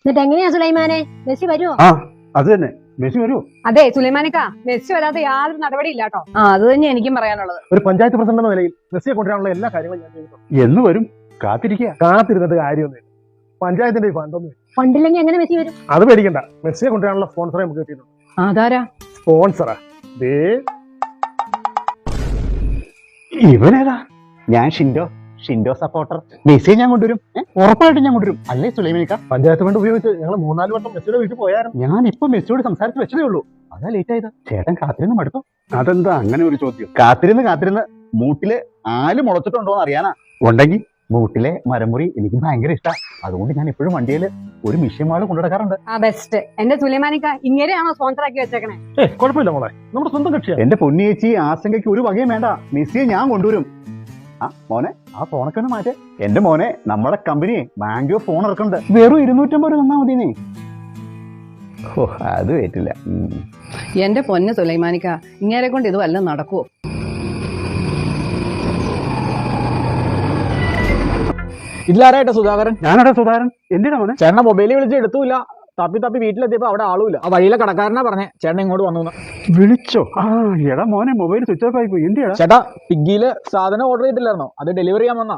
എന്നിട്ട് എങ്ങനെയാ സുലൈമാനെ, മെസ്സി വരുമോ? ആ അത് തന്നെ, മെസ്സി വരുമോ? അതെ സുലൈമാനിക്ക, മെസ്സി വരാതെ യാതൊരു നടപടി ഇല്ലാട്ടോ. അത് തന്നെ എനിക്കും പറയാനുള്ളത്. ഒരു പഞ്ചായത്ത് പ്രസിഡന്റ് എന്ന നിലയിൽ മെസ്സിയെ കൊണ്ടുവരാനുള്ള എല്ലാ കാര്യങ്ങളും ഞാൻ ചെയ്യുന്നു. എന്ന് വരും? കാത്തിരുന്നിട്ട് കാര്യമൊന്നുമില്ല. പഞ്ചായത്തിന്റെ ഈ ഫണ്ടൊന്നും ഫണ്ടില്ലെങ്കിൽ എങ്ങനെ മെസ്സി വരും? അത് പേടിക്കണ്ട. മെസ്സിയെ കൊണ്ടുവരാനുള്ള സ്പോൺസറെ നമുക്ക് കിട്ടിയിട്ടുണ്ട്. അതാരാ സ്പോൺസറാ? ദേ ഇവനേതാ? ഞാൻ ഷിൻഡോ സപ്പോർട്ടർ. മെസ്സിയെ ഞാൻ കൊണ്ടുവരും, ഉറപ്പായിട്ടും ഞാൻ കൊണ്ടുവരും. അല്ലേ സുലൈമാനിക്ക? പഞ്ചായത്ത് ഫണ്ട് ഉപയോഗിച്ച് ഞങ്ങൾ 3-4 വട്ടം മെസ്സിയുടെ വീട്ടിൽ പോയായിരുന്നു. ഞാൻ ഇപ്പൊ മെസ്സിയോട് സംസാരിച്ച് വെച്ചതേ ഉള്ളൂ. അതാ ലേറ്റ് ആയത്. ചേട്ടൻ കാത്തിരുന്ന് മടുത്തു. അതെന്താ അങ്ങനെ ഒരു ചോദ്യം? കാത്തിരുന്ന് മൂട്ടില് ആല് മുളച്ചിട്ടുണ്ടോന്ന് അറിയാനാ. ഉണ്ടെങ്കിൽ മൂട്ടിലെ മരമുറി എനിക്ക് ഭയങ്കര ഇഷ്ടമാണ്. അതുകൊണ്ട് ഞാൻ എപ്പോഴും വണ്ടിയിൽ ഒരു മിഷ്യമാള് കൊണ്ടുനടക്കാറുണ്ട്. ആ ബെസ്റ്റ്. എന്റെ സുലൈമാനിക്ക ഇങ്ങനെയാണോ സ്പോൺസർ ആക്കി വെച്ചേക്കണേ? കുഴപ്പമില്ല മോളെ, നമ്മുടെ സ്വന്തം കക്ഷിയാണ്. എന്റെ പൊന്നിയേച്ചി, ആശങ്കയ്ക്ക് ഒരു വകയും വേണ്ട. മെസ്സിയെ ഞാൻ കൊണ്ടുവരും. ആ മോനെ, ആ ഫോണൊക്കെ ഒന്ന് മാറ്റേ. എന്റെ മോനെ, നമ്മുടെ കമ്പനി ബാങ്കോ ഫോൺ ഇറക്കുന്നുണ്ട്. വെറും 250 തന്നാ മതിനേ. ഓ അത് പറ്റില്ല. എന്റെ പൊന്ന് സുലൈമാനിക്ക, ഇങ്ങനെ കൊണ്ട് ഇത് വല്ലതും നടക്കുവോ? ഇതിലാരായിട്ടാ സുധാകരൻ? ഞാനടാ സുധാകരൻ. എന്തിനാ മോനെ? ചേട്ടനെ മൊബൈലിൽ വിളിച്ച് എടുത്തൂല. തപ്പി വീട്ടിലെത്തിയപ്പോ അവിടെ ആളുമില്ല. ആ വഴിയിലെ കടക്കാരനാ പറഞ്ഞേ ചേട്ടൻ ഇങ്ങോട്ട് വന്നു. വിളിച്ചോ? ആ എടാ മോനെ, മൊബൈൽ സ്വിച്ച് ഓഫ് ആയി പോയി. എന്തിയാ ചേട്ടാ, സ്വിഗ്ഗിയില് സാധനം ഓർഡർ ചെയ്തില്ലായിരുന്നോ? അത് ഡെലിവറി ചെയ്യാൻ വന്നാ.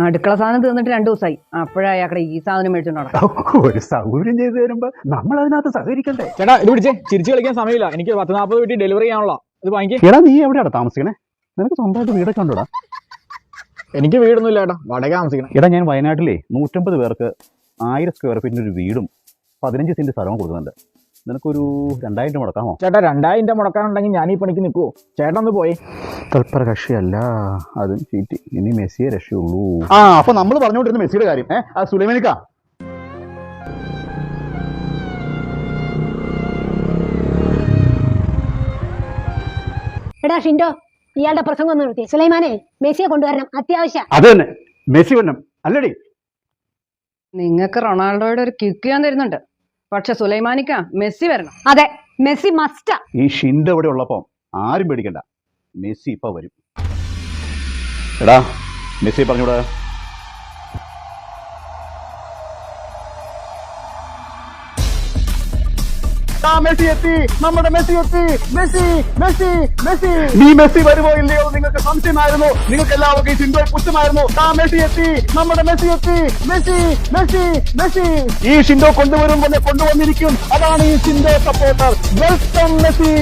അടുക്കള സാധനം തീർന്നിട്ട് 2 ദിവസമായി. അപ്പോഴായാക്കടെ ഈ സാധനം മേടിച്ചോണ്ടോ. ഒരു സൗകര്യം ചെയ്തു തരുമ്പോ നമ്മൾ അതിനകത്ത് സഹകരിക്കണ്ടേ? ചേട്ടാ, ഇത് പിടിച്ചേ. ചിരിച്ചു കളിക്കാൻ സമയമില്ല. എനിക്ക് 10-40 വീട്ടിൽ ഡെലിവറി ചെയ്യാനുള്ള ഇത് വാങ്ങിക്കേ. എടാ നീ എവിടെയാണ് താമസിക്കണേ? നിനക്ക് സ്വന്തമായിട്ട് വീടൊക്കെ ഉണ്ടോടാ? എനിക്ക് വീടൊന്നും ഇല്ല ചേട്ടാ, വാടക താമസിക്കണം. എടാ ഞാൻ വയനാട്ടിലെ 150 പേർക്ക് 1000 സ്ക്വയർ ഫീറ്റിന്റെ ഒരു വീടും 15 സെന്റ് സ്ഥലവും കൊടുക്കുന്നുണ്ട്. നിനക്കൊരു 2000 മുടക്കാമോ? ചേട്ടാ, 2000 മുടക്കാനുണ്ടെങ്കിൽ ഞാൻ ഈ പണിക്ക് നിൽക്കുവോ? ചേട്ടൻ ഒന്ന് പോയി. തൽപര കക്ഷിയല്ല, അതും ചീറ്റി. ഇനി മെസ്സിയെ രക്ഷയുള്ളൂ. ആ അപ്പൊ നമ്മൾ പറഞ്ഞുകൊണ്ടിരുന്ന മെസ്സിയുടെ കാര്യം സുലൈമാനിക്ക. എടാ ഷിൻഡോ, ഇയാളുടെ പ്രസംഗം ഒന്ന് നിർത്തി. സുലൈമാനെ, മെസ്സിയെ കൊണ്ടുവരണം, അത്യാവശ്യം. അത് തന്നെ, മെസ്സി വരണം. അല്ലടി? നിങ്ങൾക്ക് റൊണാൾഡോയുടെ ഒരു കിക്ക് ഞാൻ തരുന്നുണ്ട്. പക്ഷെ സുലൈമാനിക്ക, മെസ്സി വരണം. അതെ, മെസ്സി മസ്റ്റാ. ഈ ഷിൻഡ് ഇവിടെ ഉള്ളപ്പോ ആരും പേടിക്കണ്ട. മെസ്സി ഇപ്പൊ വരും. എടാ മെസ്സി പറഞ്ഞൂടാ. മെസ്സി എത്തി, നമ്മുടെ മെസ്സി എത്തി. Messi Messi Messi. നീ മെസ്സി വരുമോ ഇല്ലയോ നിങ്ങൾക്ക് സംശയമായിരുന്നു. നിങ്ങൾക്ക് എല്ലാവർക്കും ഈ ഷിൻഡോ പുച്ഛമായിരുന്നു. മെസ്സി എത്തി, നമ്മുടെ മെസ്സി എത്തി. Messi Messi Messi. ഈ ഷിൻഡോ കൊണ്ടുവന്നിരിക്കും. അതാണ് ഈ ഷിൻഡോ സപ്പോർട്ടർ. Welcome Messi.